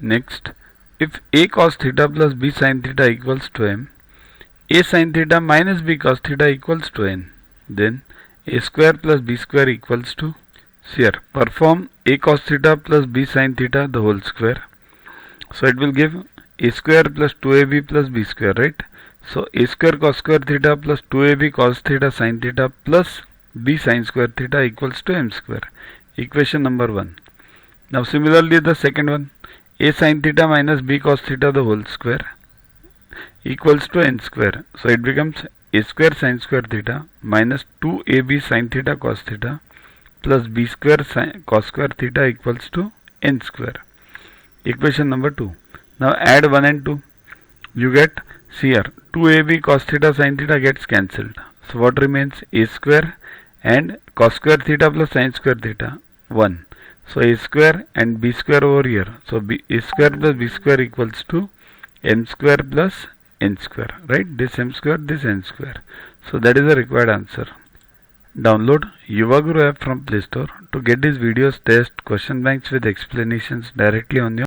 Next, if a cos theta plus b sin theta equals to m, a sin theta minus b cos theta equals to n, then a square plus b square equals to, here perform a cos theta plus b sin theta the whole square. So it will give a square plus 2ab plus b square, right? So a square cos square theta plus 2ab cos theta sin theta plus b sin square theta equals to m square. Equation number 1. Now similarly the second one, a sin theta minus b cos theta the whole square equals to n square. So it becomes a square sin square theta minus 2ab sin theta cos theta plus b square sin cos square theta equals to n square. Equation number 2. Now add 1 and 2. You get, see here, 2ab cos theta sin theta gets cancelled. So what remains? A square and cos square theta plus sin square theta, 1. So a square and b square over here. So a square plus b square equals to m square plus n square, right? This m square, this n square. So that is the required answer. Download Yuva Guru app from Play Store to get these videos, tests, question banks with explanations directly on your